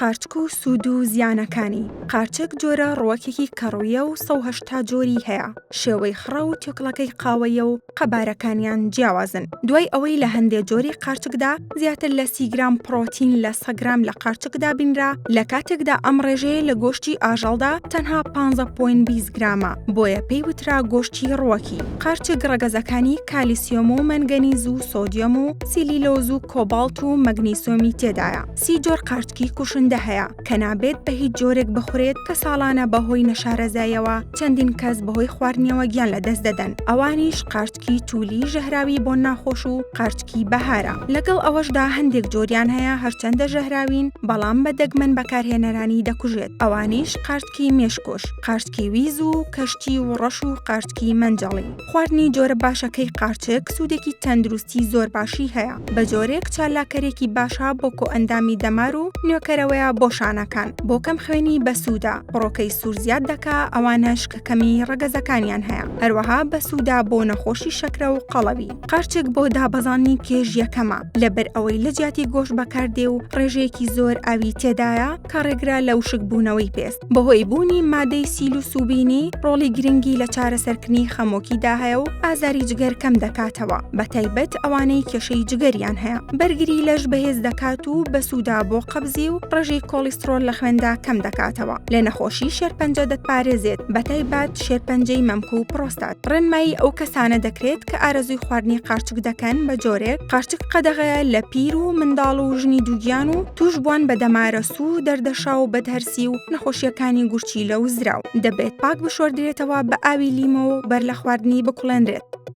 قارچک و سوود و زیانەکانی. قارچک جۆرە ڕووەکێکی کەڕوویە و 180 جۆری هەیە. شێوەی خڕە و تێکڵەکەی قاوەیە و قەبارەکانیان جیاوازن. دوای ئەوەی لە هەندێک جۆری قارچکدا زیاتر لە 30 گرام پرۆتین لە 100 گرام لە قارچکدا بینرا، لە کاتێکدا ئەم ڕێژەیە لە گۆشتی ئاژەڵدا تەنها 15.20 گرامە، بۆیە پێی وترا گۆشتی ڕووەکی. قارچک ڕەگەزەکانی کالیسیۆم و مەنگەنیز و سۆدیۆم و سیلیلۆز و کۆباڵت و مەگنیسیۆمی تێدایە. 30 جۆر قارچکی کوشندە هەیە کە نابێت بە هیچ جۆرێک بخورێت کە ساڵانە بەهۆی نەشارەزایەوە چەندین کەس بەهۆی خواردنەوە گیان لەدەست دەدەن. ئەوانیش قارچکی توولی ژەهراوی بۆ ناخۆش و قارچکی بەهارە. لەگەڵ ئەوەشدا هەندێک جۆریان هەیە هەرچەندە ژەهراوین بەڵام بە دەگمەن بەکارهێنەرانی دەکوژێت. ئەوانیش قارچکی مێشکۆش، قارچکی ویز و کەشتی و ڕەش و قارچکی مەنجەڵی. خواردنی جۆرە باشەکەی قارچک سوودێکی تەندروستی زۆر باشی هەیە. بە جۆرێک چالاکەرێکی باشە بۆ کۆئەندامی دەمار و نوێکەرەوەیە بۆ شانەکان. بۆ کەم خوێنی بە سوودا پڕۆکەی سوور زیاد دەکا، ئەوانەش کە کەمی ڕەگەزەکانیان هەیە. هەروەها بە سوودا بۆ نەخۆشی شەکرە و قەڵەوی. قارچک بۆ دابەزاندنی کێژ یەکەمە لەبەر ئەوەی لە جیاتی گۆشت بەکاردێ و ڕێژەیەکی زۆر ئاوی تێدایە کە ڕێگرا لە وشک بوونەوەی پێست. بەهۆی بوونی مادەی سیل و سوبینی ڕۆڵی گرنگی لە چارەسەرکردنی خەمۆکیدا هەیە و ئازاری جگەر کەم دەکاتەوە، بەتایبەت ئەوانەی کێشەی جگەریان هەیە. بەرگری لەش بەهێز دەکات و بە سوودا بۆ قەبزی و ڕێژەی کۆلیسترۆل لە خوێندا کەم دەکاتەوە. لە نەخۆشی شێرپەنجە دەتپارێزێت، بەتایبەت شێرپەنجەی مەمک و پرۆستات. ڕێنمایی ئەو کەسانە دەکرێت کە ئارەزوی خواردنی قارچک دەکەن بە جۆرێک قارچک قەدەغەیە لە پیر و منداڵ و ژنی دووگیان و توش بووان بە دەمارە سوو، دەردەشا و بەدهەرسی و نەخۆشیەکانی گورچی لە وزراو. دەبێت پاک بشۆردرێتەوە بە ئاوی لیمۆ و بەر لە خواردنی بکوڵێنرێت.